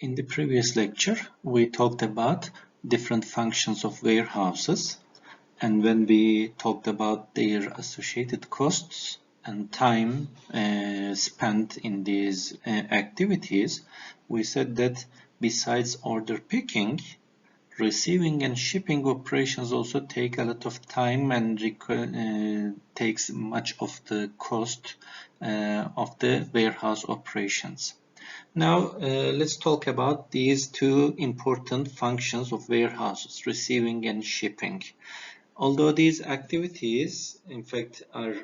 In the previous lecture, we talked about different functions of warehouses, and when we talked about their associated costs and time spent in these activities, we said that besides order picking, receiving and shipping operations also take a lot of time and takes much of the cost of the warehouse operations. Now, let's talk about these two important functions of warehouses, receiving and shipping. Although these activities, in fact, are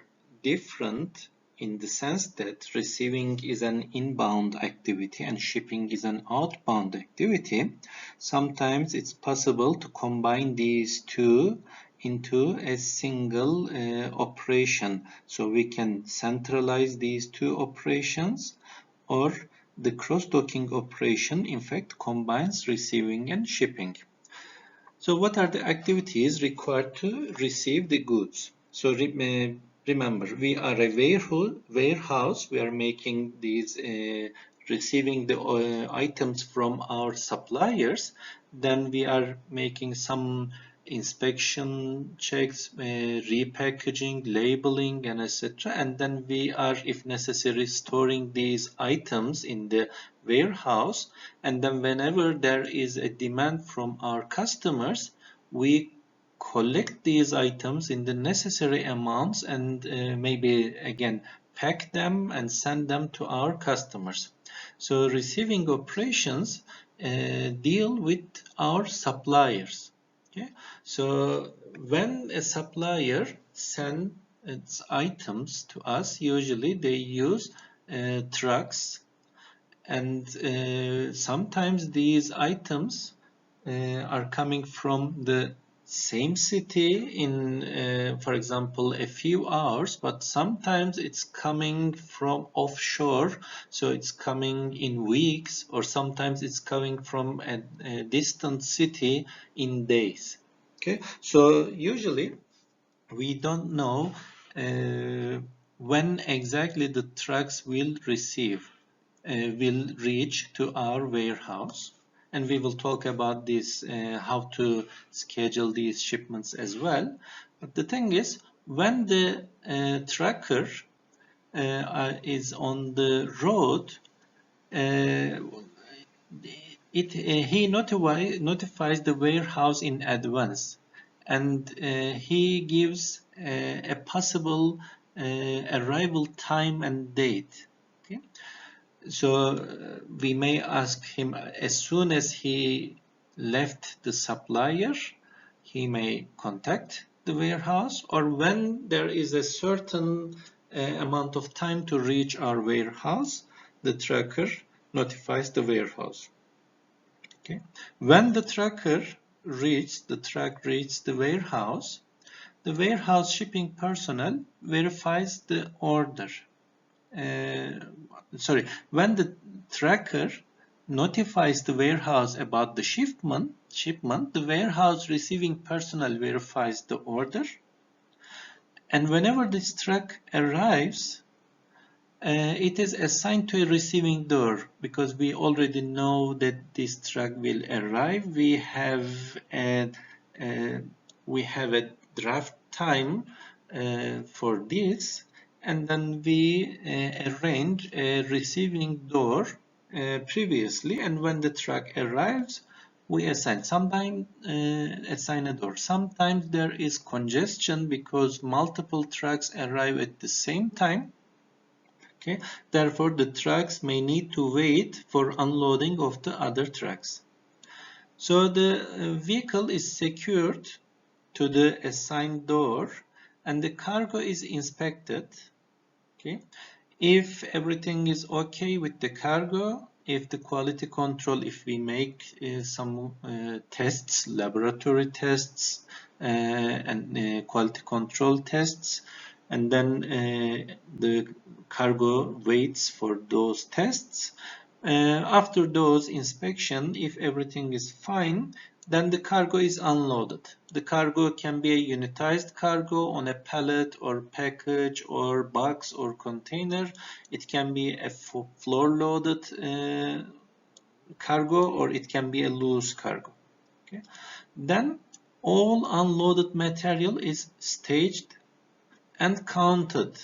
different in the sense that receiving is an inbound activity and shipping is an outbound activity, sometimes it's possible to combine these two into a single operation. So we can centralize these two operations, or the cross-docking operation in fact combines receiving and shipping. So what are the activities required to receive the goods? So remember, we are a warehouse. We are making these receiving the items from our suppliers. Then we are making some inspection checks, repackaging, labeling, and etc. And then we are, if necessary, storing these items in the warehouse. And then whenever there is a demand from our customers, we collect these items in the necessary amounts and maybe again pack them and send them to our customers. So receiving operations deal with our suppliers. Okay? So when a supplier sends its items to us, usually they use trucks, and sometimes these items are coming from the same city in, for example, a few hours, but sometimes it's coming from offshore, so it's coming in weeks, or sometimes it's coming from a distant city in days. Okay, so usually we don't know when exactly the trucks will reach to our warehouse, and we will talk about this, how to schedule these shipments as well. But the thing is, when the trucker is on the road, he notifies the warehouse in advance, and he gives a possible arrival time and date. Okay? So we may ask him as soon as he left the supplier, he may contact the warehouse, or when there is a certain amount of time to reach our warehouse, the tracker notifies the warehouse. Okay. When the truck reaches the warehouse shipping personnel verifies the order. When the tracker notifies the warehouse about the shipment, the warehouse receiving personnel verifies the order. And whenever this truck arrives, it is assigned to a receiving door, because we already know that this truck will arrive. We have a draft time for this, and then we arrange a receiving door previously, and when the truck arrives, we assign a door. Sometimes there is congestion because multiple trucks arrive at the same time. Okay. Therefore, the trucks may need to wait for unloading of the other trucks. So the vehicle is secured to the assigned door, and the cargo is inspected. Okay. If everything is okay with the cargo, if the quality control, if we make some tests, laboratory tests and quality control tests, and then the cargo waits for those tests. After those inspection, if everything is fine, then the cargo is unloaded. The cargo can be a unitized cargo on a pallet or package or box or container. It can be a floor-loaded cargo or it can be a loose cargo. Okay. Then all unloaded material is staged and counted,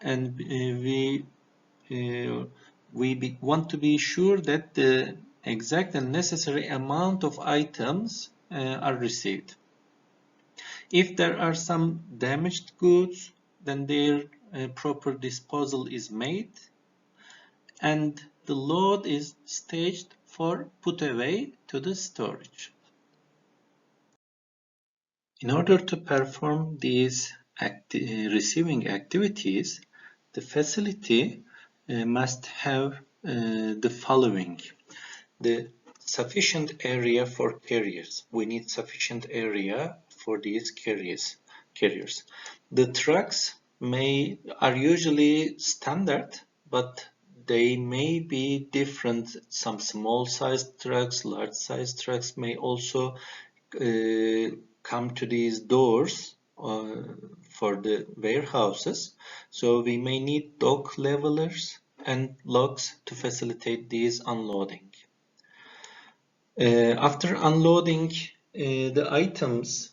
and we want to be sure that the exact and necessary amount of items are received. If there are some damaged goods, then their proper disposal is made and the load is staged for put away to the storage. In order to perform these receiving activities, the facility must have the following. The sufficient area for carriers. We need sufficient area for these carriers. The trucks are usually standard, but they may be different. Some small sized trucks, large sized trucks may also come to these doors for the warehouses. So we may need dock levelers and locks to facilitate these unloading. After unloading the items,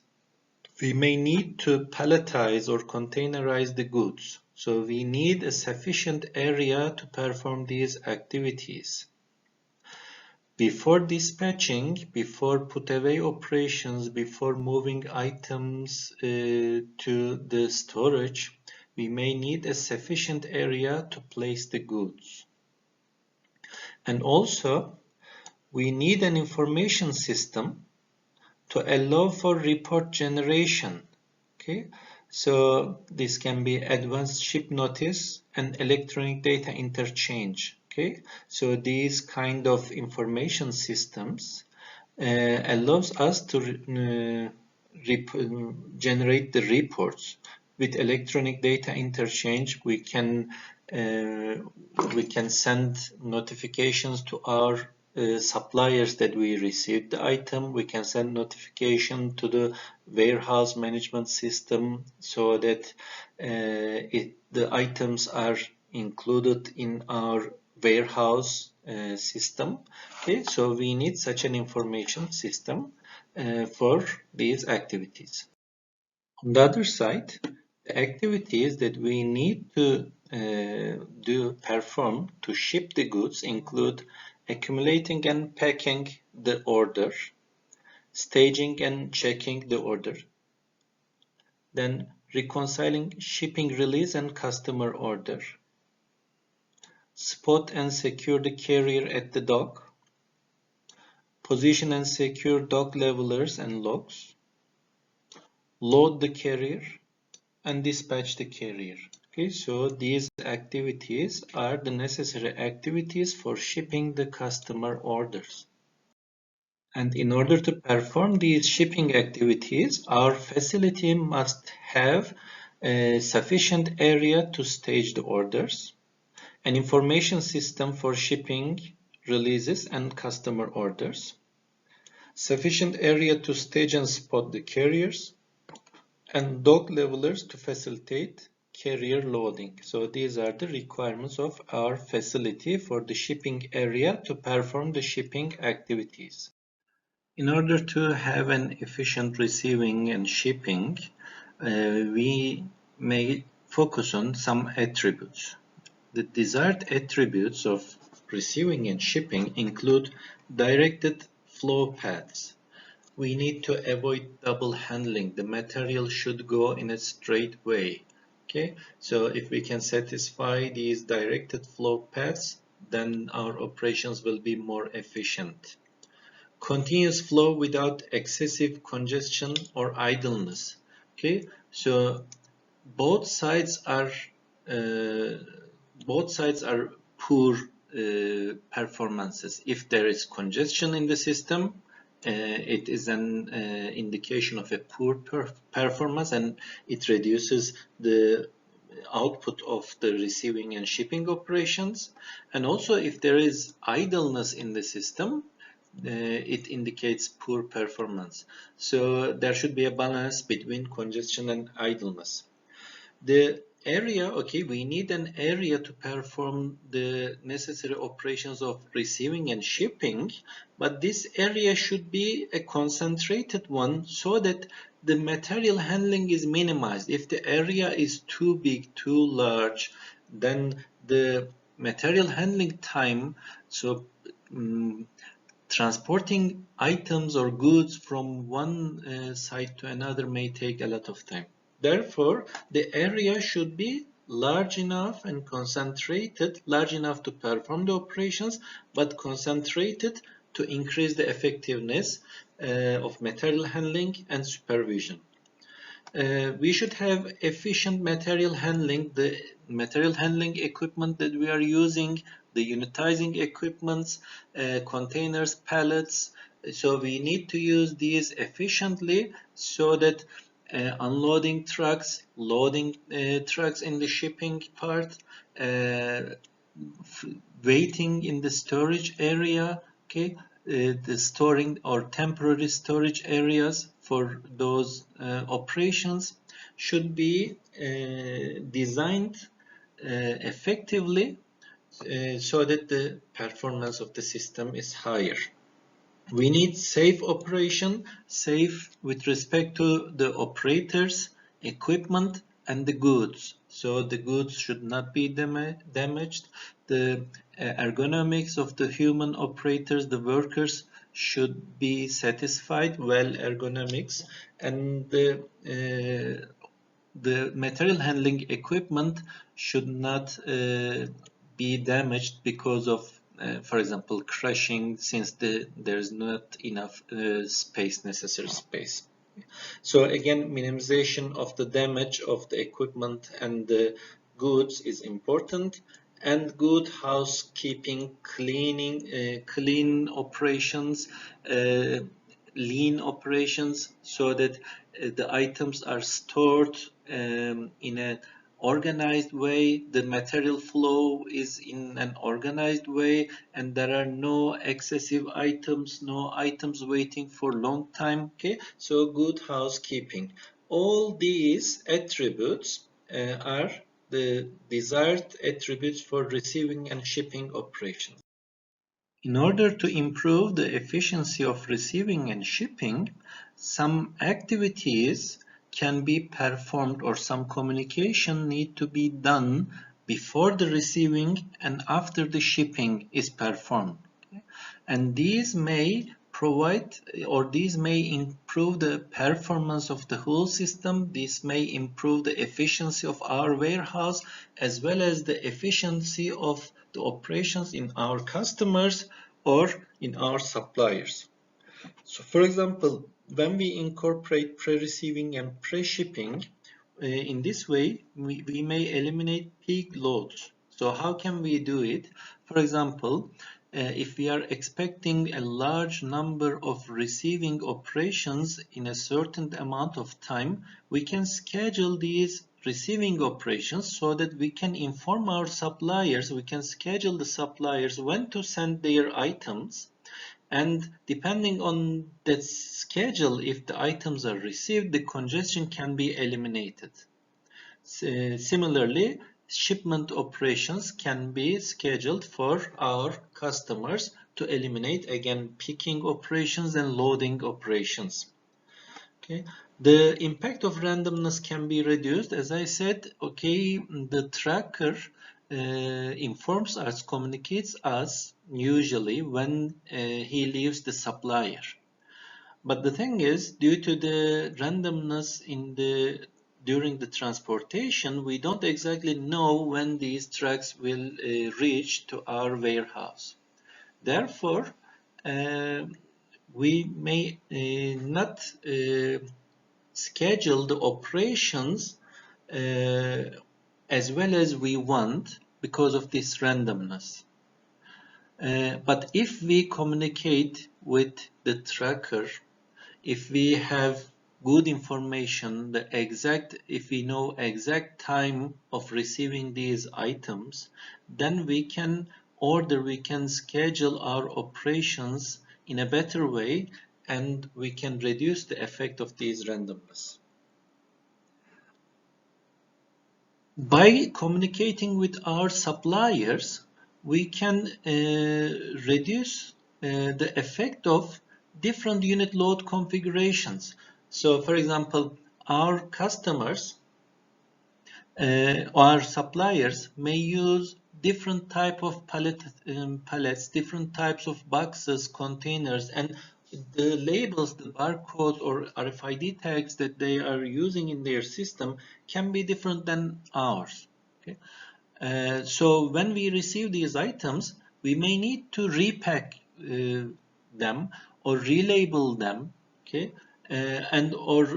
we may need to palletize or containerize the goods. So we need a sufficient area to perform these activities. Before dispatching, before put away operations, before moving items to the storage, we may need a sufficient area to place the goods. And also, we need an information system to allow for report generation. Okay, so this can be advanced ship notice and electronic data interchange. Okay, so these kind of information systems allows us to generate the reports. With electronic data interchange, we can send notifications to our suppliers that we received the item. We can send notification to the warehouse management system so that the items are included in our warehouse system. Okay, so we need such an information system for these activities. On the other side, the activities that we need to perform to ship the goods include accumulating and packing the order, staging and checking the order, then reconciling shipping release and customer order, spot and secure the carrier at the dock, position and secure dock levelers and locks, load the carrier, and dispatch the carrier. Okay, so these activities are the necessary activities for shipping the customer orders. And in order to perform these shipping activities, our facility must have a sufficient area to stage the orders, an information system for shipping releases and customer orders, sufficient area to stage and spot the carriers, and dock levelers to facilitate carrier loading. So these are the requirements of our facility for the shipping area to perform the shipping activities. In order to have an efficient receiving and shipping, we may focus on some attributes. The desired attributes of receiving and shipping include directed flow paths. We need to avoid double handling. The material should go in a straight way. Okay, so if we can satisfy these directed flow paths, then our operations will be more efficient. Continuous flow without excessive congestion or idleness. Okay, so both sides are poor performances. If there is congestion in the system, it is an indication of a poor performance, and it reduces the output of the receiving and shipping operations. And also, if there is idleness in the system, it indicates poor performance. So there should be a balance between congestion and idleness. The area, okay, we need an area to perform the necessary operations of receiving and shipping, but this area should be a concentrated one so that the material handling is minimized. If the area is too big, too large, then the material handling time, so transporting items or goods from one site to another may take a lot of time. Therefore, the area should be large enough and concentrated, large enough to perform the operations, but concentrated to increase the effectiveness of material handling and supervision. We should have efficient material handling, the material handling equipment that we are using, the unitizing equipments, containers, pallets. So we need to use these efficiently so that unloading trucks, loading trucks in the shipping part, uh, waiting in the storage area, okay, the storing or temporary storage areas for those operations should be designed effectively so that the performance of the system is higher. We need safe operation, safe with respect to the operators, equipment, and the goods. So the goods should not be damaged. The ergonomics of the human operators, the workers, should be satisfied, well ergonomics, and the material handling equipment should not be damaged because of, for example, crashing, since there's not enough necessary space. So again, minimization of the damage of the equipment and the goods is important, and good housekeeping, clean operations, lean operations, so that the items are stored in an organized way, the material flow is in an organized way, and there are no excessive items, no items waiting for long time. Okay, so good housekeeping. All these attributes are the desired attributes for receiving and shipping operations. In order to improve the efficiency of receiving and shipping, some activities can be performed or some communication need to be done before the receiving and after the shipping is performed. And these may provide or these may improve the performance of the whole system. This may improve the efficiency of our warehouse as well as the efficiency of the operations in our customers or in our suppliers. So for example, when we incorporate pre-receiving and pre-shipping, in this way, we may eliminate peak loads. So how can we do it? For example, if we are expecting a large number of receiving operations in a certain amount of time, we can schedule these receiving operations so that we can inform our suppliers, we can schedule the suppliers when to send their items, and depending on that schedule, if the items are received, the congestion can be eliminated. Similarly, shipment operations can be scheduled for our customers to eliminate, again, picking operations and loading operations. Okay. The impact of randomness can be reduced. As I said, okay, the tracker informs us, communicates us usually when he leaves the supplier. But the thing is, due to the randomness during the transportation, we don't exactly know when these trucks will reach to our warehouse. Therefore, we may not schedule the operations as well as we want because of this randomness. But if we communicate with the tracker, if we have good information, if we know exact time of receiving these items, then we can schedule our operations in a better way, and we can reduce the effect of these randomness. By communicating with our suppliers, we can reduce the effect of different unit load configurations. So, for example, our customers, our suppliers may use different type of pallets, different types of boxes, containers, and the labels, the barcode or RFID tags that they are using in their system can be different than ours. Okay? So when we receive these items, we may need to repack them or relabel them, okay, and or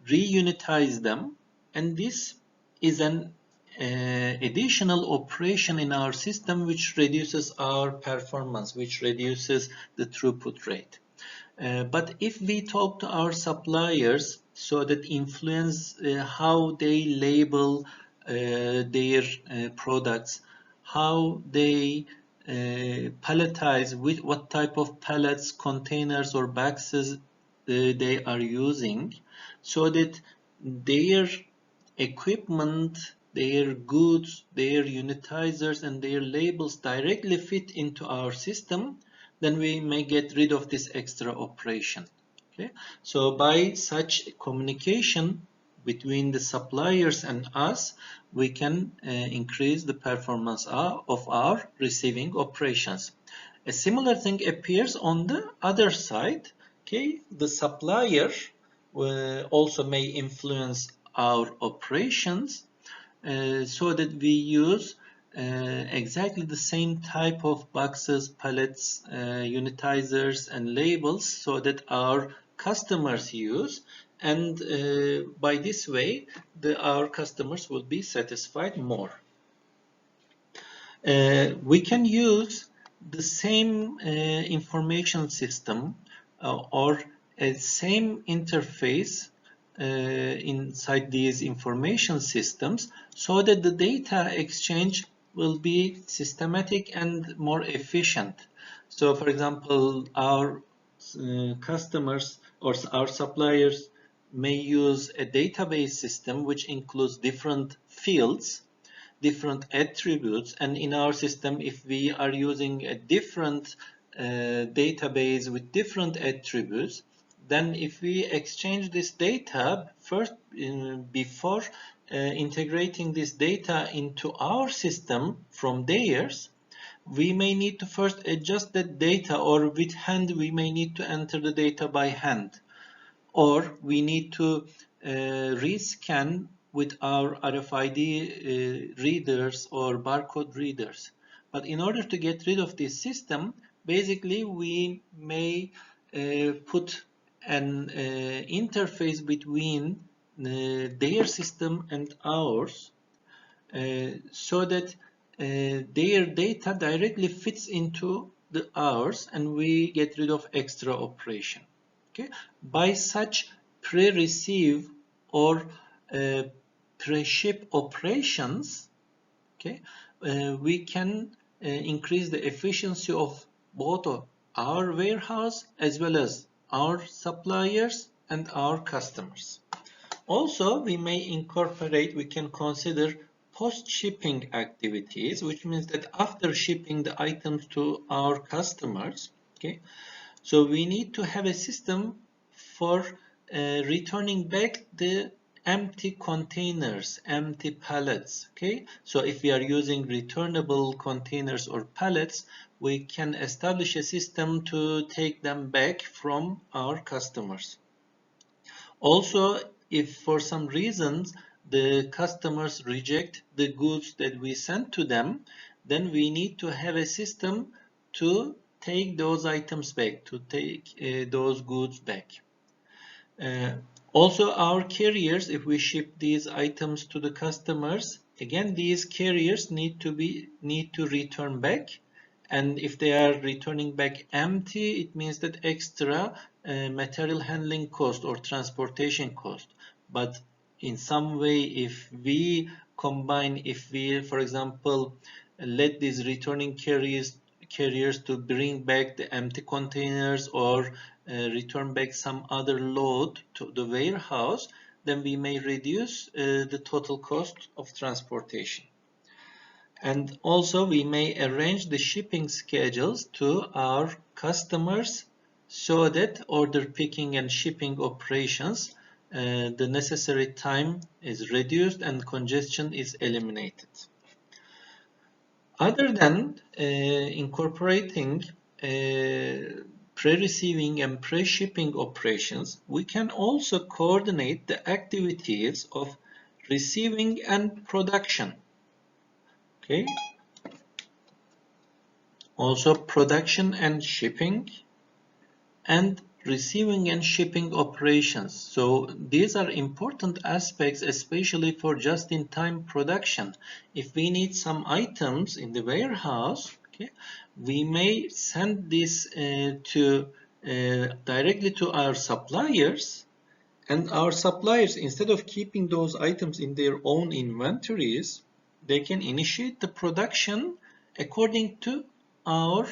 reunitize them, and this is an additional operation in our system which reduces our performance, which reduces the throughput rate. But if we talk to our suppliers so that influence how they label their products, how they palletize, with what type of pallets, containers or boxes they are using, so that their equipment, their goods, their unitizers and their labels directly fit into our system, then we may get rid of this extra operation. Okay? So by such communication between the suppliers and us, we can increase the performance of our receiving operations. A similar thing appears on the other side. Okay, the supplier also may influence our operations so that we use exactly the same type of boxes, pallets, unitizers, and labels so that our customers use, and by this way our customers will be satisfied more. We can use the same information system or a same interface inside these information systems so that the data exchange will be systematic and more efficient. So, for example, our customers or our suppliers may use a database system which includes different fields, different attributes, and in our system, if we are using a different database with different attributes, then if we exchange this data first before integrating this data into our system from theirs, we may need to first adjust that data, or with hand we may need to enter the data by hand, or we need to rescan with our RFID readers or barcode readers. But in order to get rid of this system, basically we may put an interface between their system and ours so that their data directly fits into the ours and we get rid of extra operation. Okay? By such pre-receive or pre-ship operations, okay, we can increase the efficiency of both of our warehouse as well as our suppliers and our customers. Also, we can consider post-shipping activities, which means that after shipping the items to our customers, okay, so we need to have a system for returning back the empty containers, empty pallets, okay? So if we are using returnable containers or pallets, we can establish a system to take them back from our customers. Also, if for some reasons the customers reject the goods that we sent to them, then we need to have a system to take those items back, to take those goods back. Uh, Also, our carriers, if we ship these items to the customers, again, these carriers need to return back. And if they are returning back empty, it means that extra material handling cost or transportation cost. But in some way, if we combine, if we, for example, let these returning carriers to bring back the empty containers or return back some other load to the warehouse, then we may reduce the total cost of transportation. And also we may arrange the shipping schedules to our customers so that order picking and shipping operations, the necessary time is reduced and congestion is eliminated. Other than incorporating pre-receiving and pre-shipping operations, we can also coordinate the activities of receiving and production. Okay. Also production and shipping and receiving and shipping operations. So these are important aspects, especially for just-in-time production. If we need some items in the warehouse, okay, we may send this directly to our suppliers, and our suppliers, instead of keeping those items in their own inventories, they can initiate the production according to our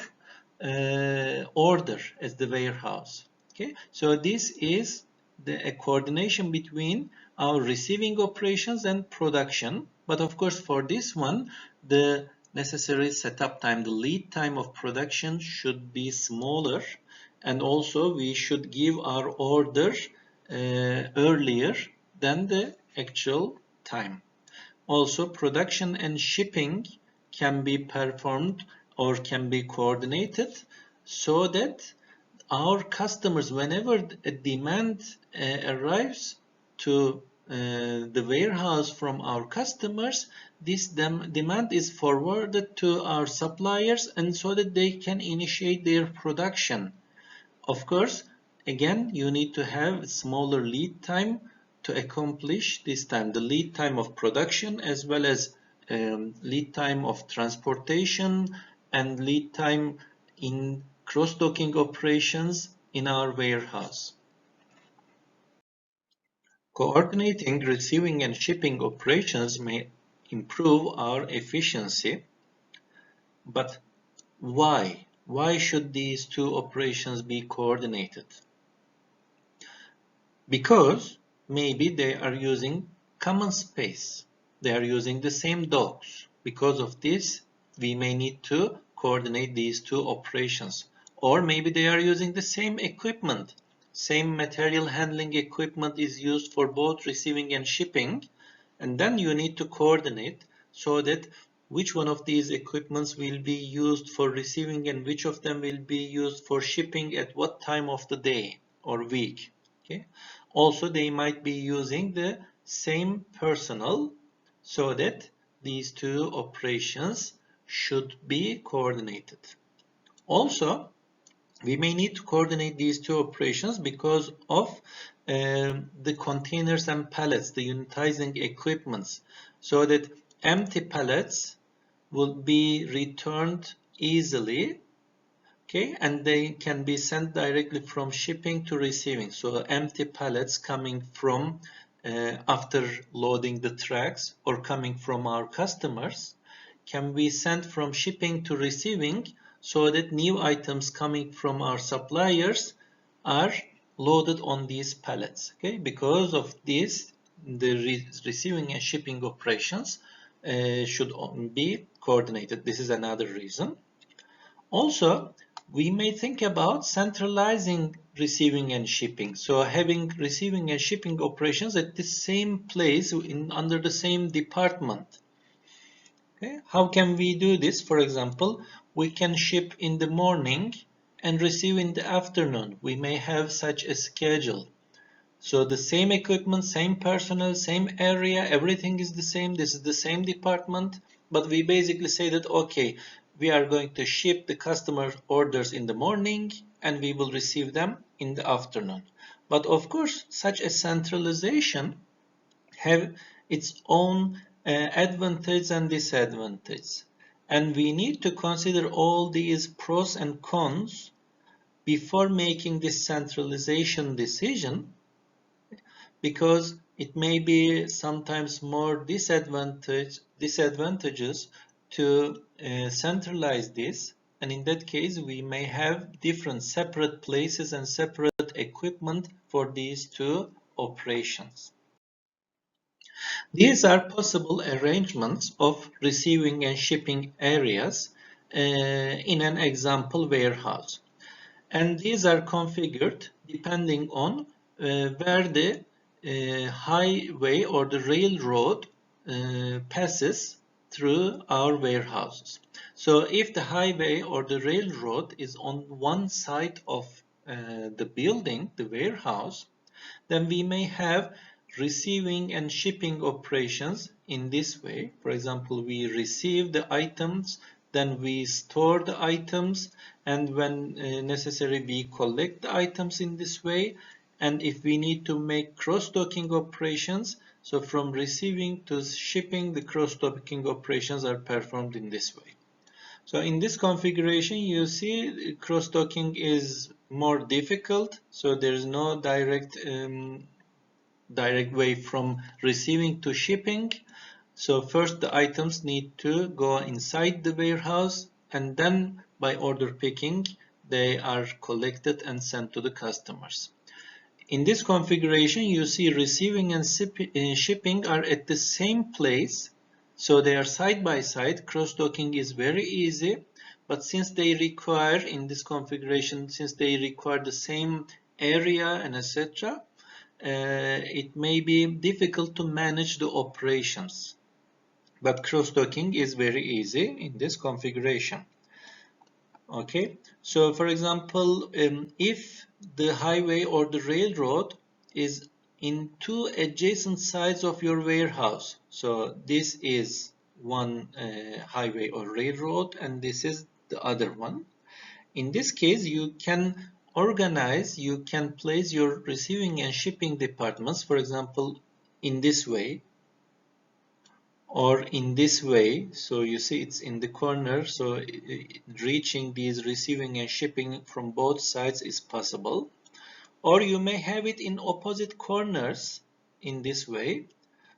order as the warehouse. Okay, so this is a coordination between our receiving operations and production. But of course, for this one, the necessary setup time, the lead time of production should be smaller, and also we should give our order earlier than the actual time. Also, production and shipping can be performed or can be coordinated so that our customers, whenever a demand arrives to the warehouse from our customers, this demand is forwarded to our suppliers, and so that they can initiate their production. Of course, again, you need to have smaller lead time to accomplish this time, the lead time of production as well as lead time of transportation and lead time in cross-docking operations in our warehouse. Coordinating receiving and shipping operations may improve our efficiency, but why? Why should these two operations be coordinated? Because maybe they are using common space. They are using the same docks. Because of this, we may need to coordinate these two operations. Or maybe they are using the same equipment. Same material handling equipment is used for both receiving and shipping. And then you need to coordinate so that which one of these equipments will be used for receiving and which of them will be used for shipping at what time of the day or week. Okay. Also, they might be using the same personnel so that these two operations should be coordinated. Also, we may need to coordinate these two operations because of the containers and pallets, the unitizing equipments, so that empty pallets will be returned easily, okay, and they can be sent directly from shipping to receiving. So empty pallets coming from after loading the trucks or coming from our customers can be sent from shipping to receiving, so that new items coming from our suppliers are loaded on these pallets. Okay, because of this, the receiving and shipping operations should be coordinated. This is another reason. Also, we may think about centralizing receiving and shipping. So having receiving and shipping operations at the same place under the same department. Okay. How can we do this? For example, we can ship in the morning and receive in the afternoon. We may have such a schedule. So the same equipment, same personnel, same area, everything is the same. This is the same department, but we basically say that, okay, we are going to ship the customer orders in the morning and we will receive them in the afternoon. But of course, such a centralization have its own advantage and disadvantage. And we need to consider all these pros and cons before making this centralization decision, because it may be sometimes more disadvantages to centralize this, and in that case we may have different separate places and separate equipment for these two operations. These are possible arrangements of receiving and shipping areas in an example warehouse. And these are configured depending on where the highway or the railroad passes through our warehouses. So if the highway or the railroad is on one side of the building, the warehouse, then we may have receiving and shipping operations in this way. For example, we receive the items, then we store the items, and when necessary, we collect the items in this way. And if we need to make cross-docking operations, so from receiving to shipping, the cross-docking operations are performed in this way. So in this configuration, you see cross-docking is more difficult. So there is no direct way from receiving to shipping. So first the items need to go inside the warehouse, and then by order picking, they are collected and sent to the customers. In this configuration, you see receiving and shipping are at the same place. So they are side by side. Cross-docking is very easy. But since they require, in this configuration, since they require the same area and etc., it may be difficult to manage the operations. But cross-docking is very easy in this configuration. Okay, so for example, if the highway or the railroad is in two adjacent sides of your warehouse, so this is one highway or railroad and this is the other one. In this case, you can organize, you can place your receiving and shipping departments, for example, in this way or in this way. So you see it's in the corner, so reaching these receiving and shipping from both sides is possible. Or you may have it in opposite corners in this way,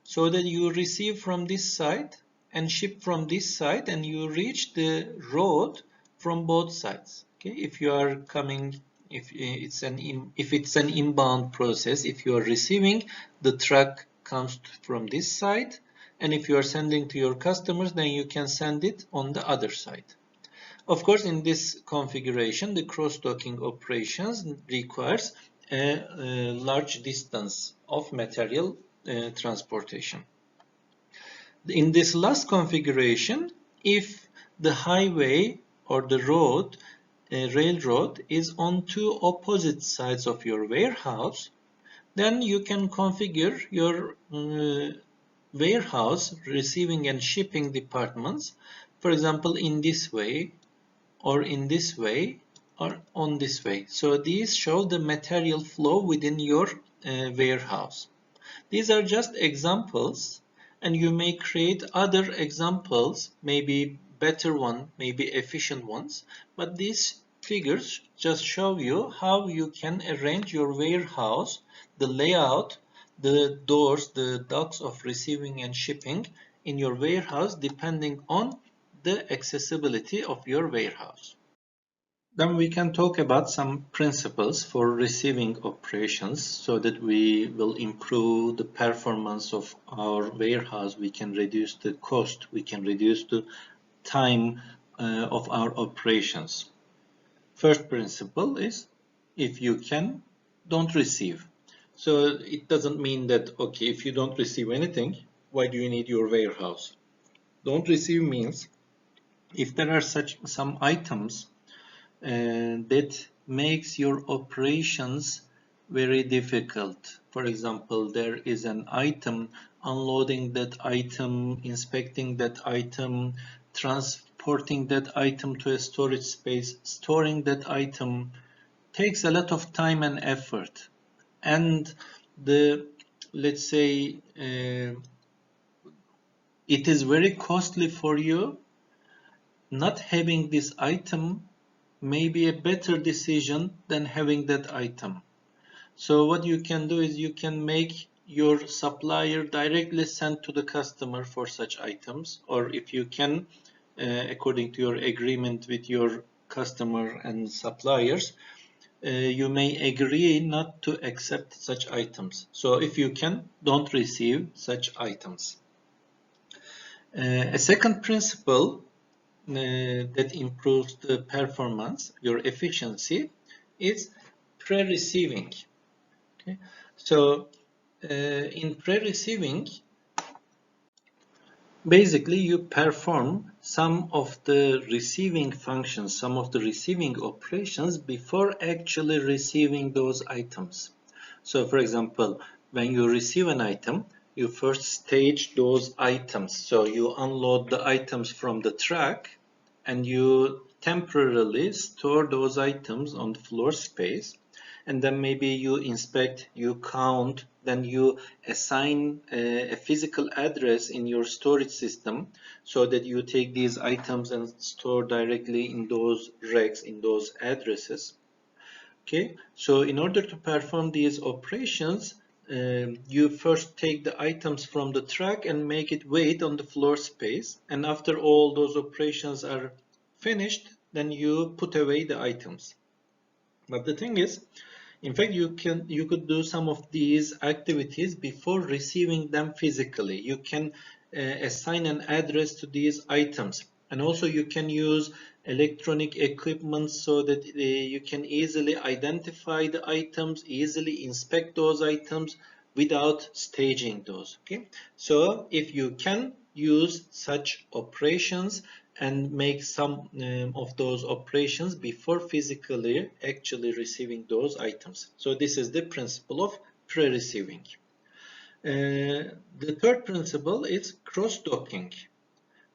so that you receive from this side and ship from this side, and you reach the road from both sides. Okay, if you are coming, if it's an inbound process, if you are receiving, the truck comes from this side, and if you are sending to your customers, then you can send it on the other side. Of course, in this configuration, the cross-docking operations requires a large distance of material transportation. In this last configuration, if the highway or the road, railroad is on two opposite sides of your warehouse, then you can configure your warehouse receiving and shipping departments, for example, in this way, or in this way, or on this way. So these show the material flow within your warehouse. These are just examples, and you may create other examples, maybe better ones, maybe efficient ones, but these figures just show you how you can arrange your warehouse, the layout, the doors, the docks of receiving and shipping in your warehouse depending on the accessibility of your warehouse. Then we can talk about some principles for receiving operations so that we will improve the performance of our warehouse. We can reduce the cost, we can reduce the time of our operations. First principle is, if you can, don't receive. So it doesn't mean that, okay, if you don't receive anything, why do you need your warehouse? Don't receive means if there are some items that makes your operations very difficult. For example, there is an item, unloading that item, inspecting that item, transporting that item to a storage space, storing that item takes a lot of time and effort. And let's say, it is very costly for you. Not having this item may be a better decision than having that item. So what you can do is you can make your supplier directly send to the customer for such items, or if you can, according to your agreement with your customer and suppliers, you may agree not to accept such items. So if you can, don't receive such items. A second principle that improves the performance, your efficiency, is pre-receiving. Okay? So in pre-receiving, basically you perform some of the receiving functions, some of the receiving operations before actually receiving those items. So for example, when you receive an item, you first stage those items. So you unload the items from the truck and you temporarily store those items on the floor space, and then maybe you inspect, you count, then you assign a physical address in your storage system so that you take these items and store directly in those racks, in those addresses. Okay, so in order to perform these operations, you first take the items from the truck and make it wait on the floor space, and after all those operations are finished, then you put away the items. But the thing is, in fact, you could do some of these activities before receiving them physically. You can assign an address to these items, and also you can use electronic equipment so that you can easily identify the items, easily inspect those items without staging those. Okay, so if you can use such operations and make some of those operations before physically actually receiving those items. So this is the principle of pre-receiving. The third principle is cross-docking.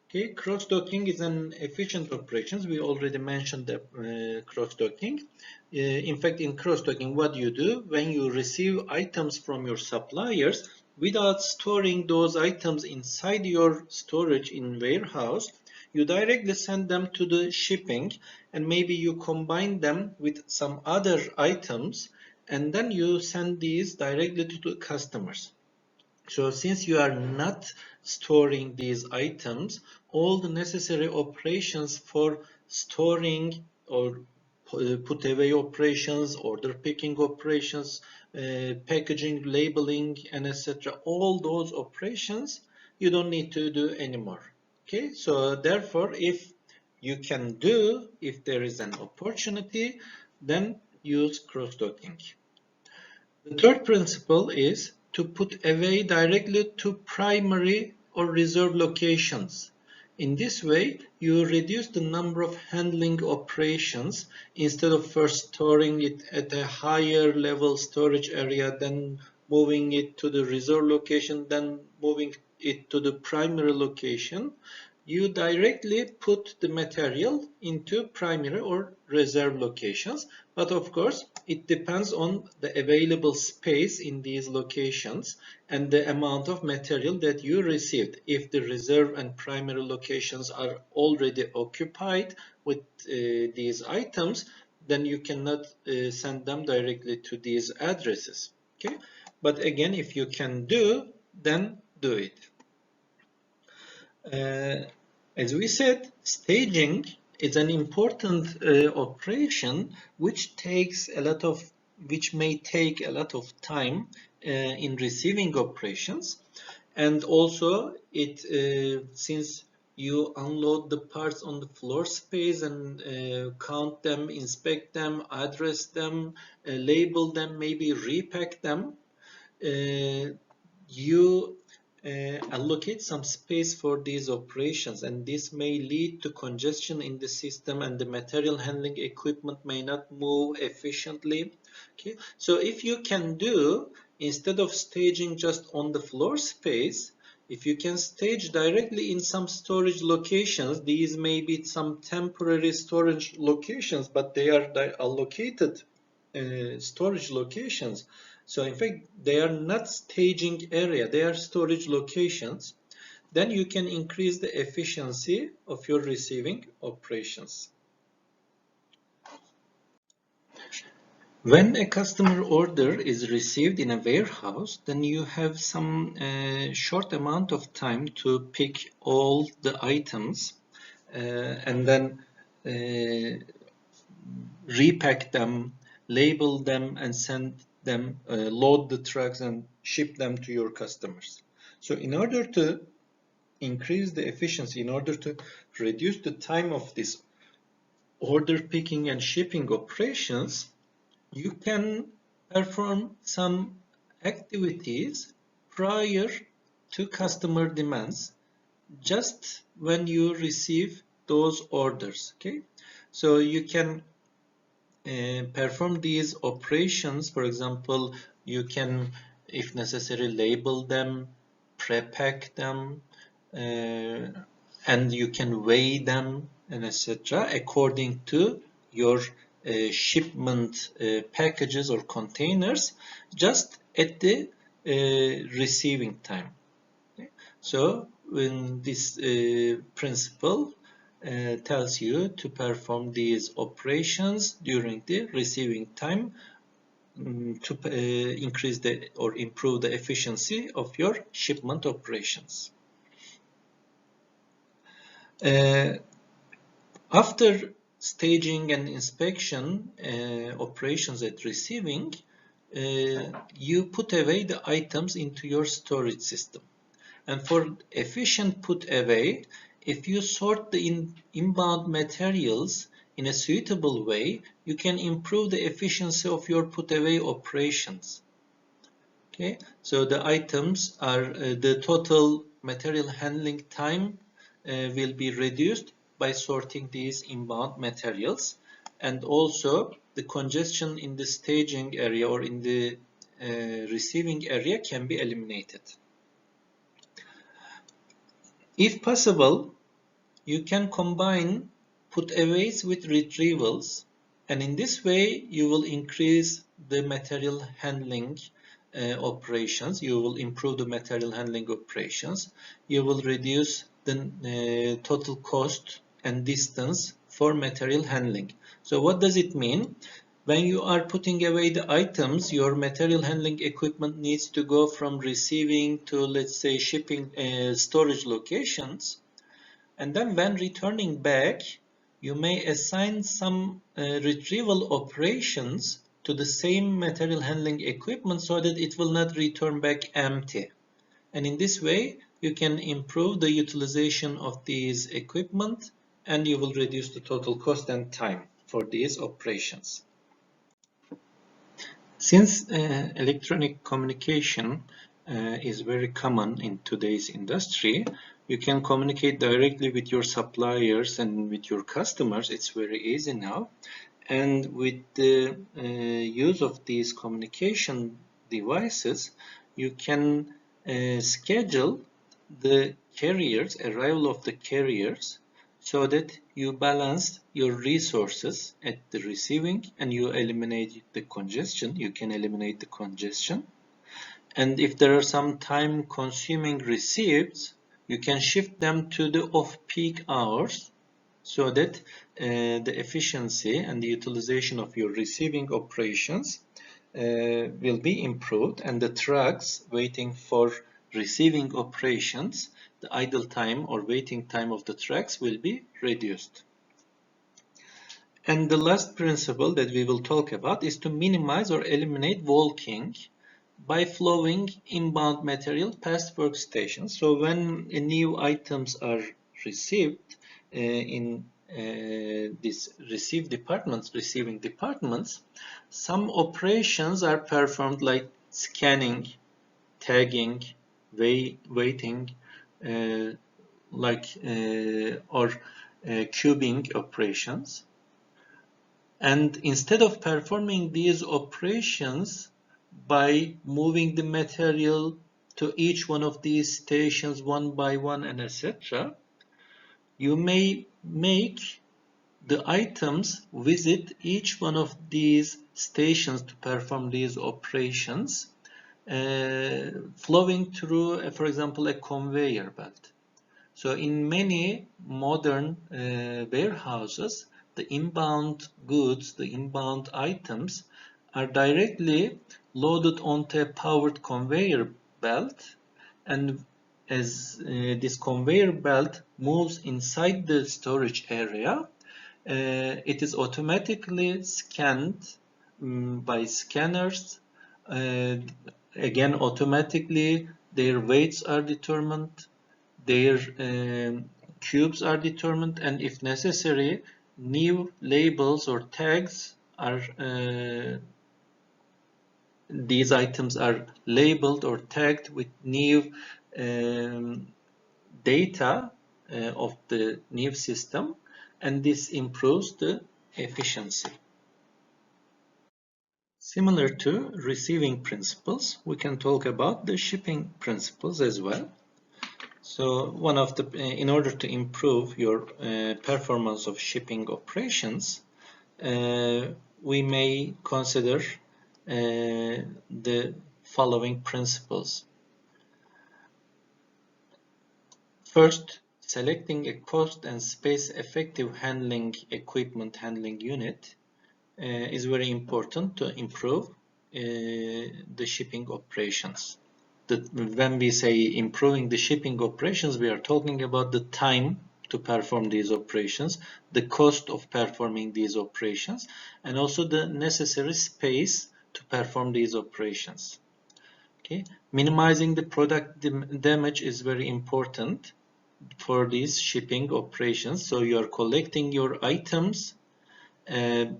Okay, cross-docking is an efficient operation. We already mentioned the cross-docking. In fact, in cross-docking, what you do when you receive items from your suppliers, without storing those items inside your storage in warehouse, you directly send them to the shipping, and maybe you combine them with some other items, and then you send these directly to the customers. So since you are not storing these items, all the necessary operations for storing or put away operations, order picking operations, packaging, labeling, and etc., all those operations you don't need to do anymore. Okay, so therefore, if you can do, if there is an opportunity, then use cross-docking. The third principle is to put away directly to primary or reserve locations. In this way, you reduce the number of handling operations. Instead of first storing it at a higher level storage area, then moving it to the reserve location, then moving it to the primary location, you directly put the material into primary or reserve locations. But of course, it depends on the available space in these locations and the amount of material that you received. If the reserve and primary locations are already occupied with these items, then you cannot send them directly to these addresses. Okay? But again, if you can do, then do it. As we said, staging is an important operation which may take a lot of time in receiving operations, and also since you unload the parts on the floor space and count them, inspect them, address them, label them, maybe repack them, you allocate some space for these operations, and this may lead to congestion in the system, and the material handling equipment may not move efficiently. Okay, so if you can do, instead of staging just on the floor space, if you can stage directly in some storage locations, these may be some temporary storage locations, but they are allocated storage locations. So in fact, they are not staging area, they are storage locations. Then you can increase the efficiency of your receiving operations. When a customer order is received in a warehouse, then you have some short amount of time to pick all the items and then repack them, label them and send them, load the trucks and ship them to your customers. So in order to increase the efficiency, in order to reduce the time of this order picking and shipping operations, you can perform some activities prior to customer demands just when you receive those orders. Okay, so you can perform these operations. For example, you can, if necessary, label them, pre-pack them, and you can weigh them, and etc. according to your shipment packages or containers, just at the receiving time. Okay? So when this principle tells you to perform these operations during the receiving time to increase the or improve the efficiency of your shipment operations. After staging and inspection operations at receiving, you put away the items into your storage system. And for efficient put away, if you sort the inbound materials in a suitable way, you can improve the efficiency of your put away operations. Okay, so the items are the total material handling time will be reduced by sorting these inbound materials, and also the congestion in the staging area or in the receiving area can be eliminated. If possible, you can combine putaways with retrievals, and in this way you will increase the material handling operations, you will improve the material handling operations, you will reduce the total cost and distance for material handling. So what does it mean? When you are putting away the items, your material handling equipment needs to go from receiving to, let's say, shipping storage locations. And then when returning back, you may assign some retrieval operations to the same material handling equipment so that it will not return back empty. And in this way, you can improve the utilization of these equipment and you will reduce the total cost and time for these operations. Since electronic communication is very common in today's industry, you can communicate directly with your suppliers and with your customers. It's very easy now. And with the use of these communication devices, you can schedule the carriers, arrival of the carriers, so that you balance your resources at the receiving and you eliminate the congestion. You can eliminate the congestion. And if there are some time consuming receipts, you can shift them to the off-peak hours so that the efficiency and the utilization of your receiving operations will be improved, and the trucks waiting for receiving operations, the idle time or waiting time of the trucks will be reduced. And the last principle that we will talk about is to minimize or eliminate walking by flowing inbound material past workstations. So when new items are received in these receiving departments, some operations are performed like scanning, tagging, waiting, or cubing operations. And instead of performing these operations by moving the material to each one of these stations one by one and etc., you may make the items visit each one of these stations to perform these operations, flowing through, for example, a conveyor belt. So in many modern warehouses, the inbound goods, the inbound items are directly loaded onto a powered conveyor belt, and as this conveyor belt moves inside the storage area, it is automatically scanned by scanners. Again, automatically their weights are determined, their cubes are determined, and if necessary, new labels or tags are these items are labeled or tagged with new um, data of the new system, and this improves the efficiency. Similar to receiving principles, we can talk about the shipping principles as well. So one of the, in order to improve your performance of shipping operations, we may consider the following principles. First, selecting a cost and space effective handling equipment handling unit is very important to improve the shipping operations. When we say improving the shipping operations, we are talking about the time to perform these operations, the cost of performing these operations, and also the necessary space to perform these operations. Okay, minimizing the product damage is very important for these shipping operations. So you are collecting your items.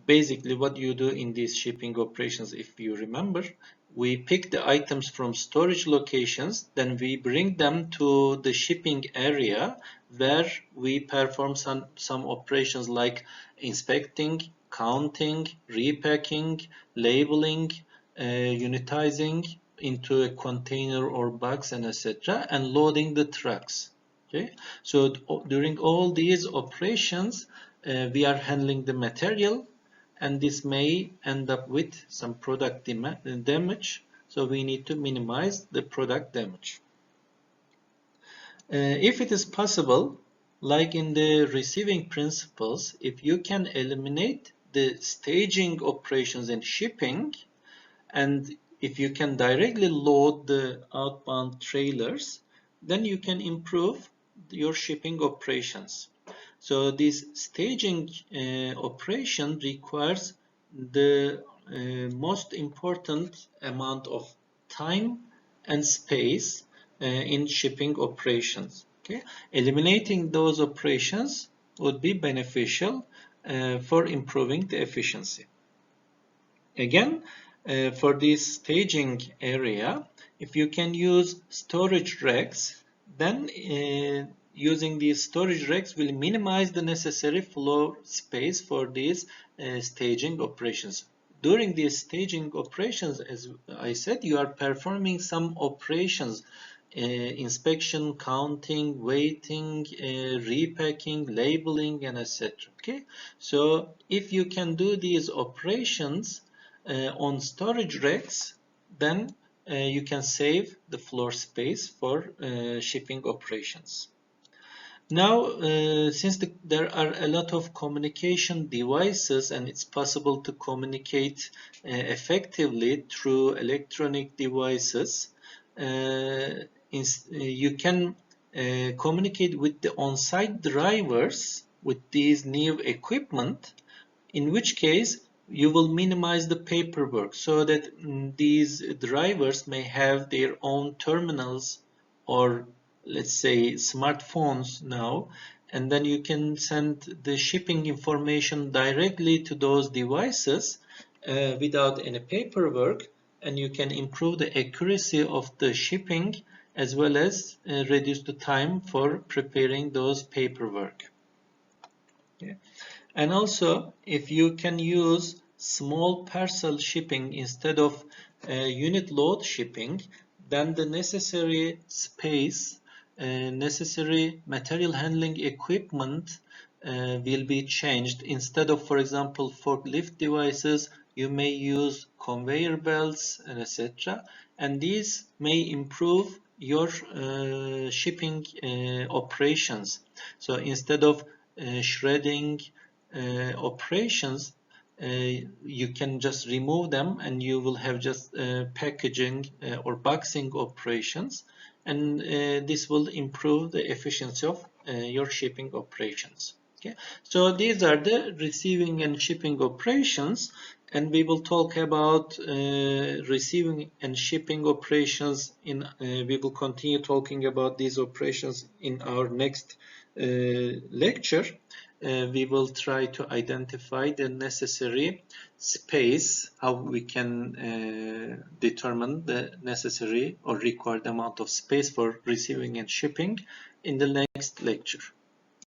Basically, what you do in these shipping operations, if you remember, we pick the items from storage locations, then we bring them to the shipping area where we perform some operations like inspecting, counting, repacking, labeling, unitizing into a container or box, and etc., and loading the trucks. Okay, so during all these operations, we are handling the material, and this may end up with some product damage, so we need to minimize the product damage. If it is possible, like in the receiving principles, if you can eliminate the staging operations in shipping, and if you can directly load the outbound trailers, then you can improve your shipping operations. So this staging operation requires the most important amount of time and space in shipping operations. Okay? Eliminating those operations would be beneficial for improving the efficiency. Again, for this staging area, if you can use storage racks, then using these storage racks will minimize the necessary floor space for these staging operations. During these staging operations, as I said, you are performing some operations, inspection, counting, weighting, repacking, labeling, and etc. Okay, so if you can do these operations on storage racks, then you can save the floor space for shipping operations. Now, since there are a lot of communication devices and it's possible to communicate effectively through electronic devices, you can communicate with the on-site drivers with these new equipment, in which case you will minimize the paperwork so that these drivers may have their own terminals, or let's say smartphones now, and then you can send the shipping information directly to those devices without any paperwork, and you can improve the accuracy of the shipping as well as reduce the time for preparing those paperwork. Okay. And also, if you can use small parcel shipping instead of unit load shipping, then the necessary space, necessary material handling equipment will be changed. Instead of, for example, forklift devices, you may use conveyor belts and etc. And these may improve your shipping operations. So instead of shredding operations, you can just remove them and you will have just packaging or boxing operations, and this will improve the efficiency of your shipping operations. Okay, so these are the receiving and shipping operations, and we will talk about receiving and shipping operations. We will continue talking about these operations in our next lecture. We will try to identify the necessary space, how we can determine the necessary or required amount of space for receiving and shipping in the next lecture.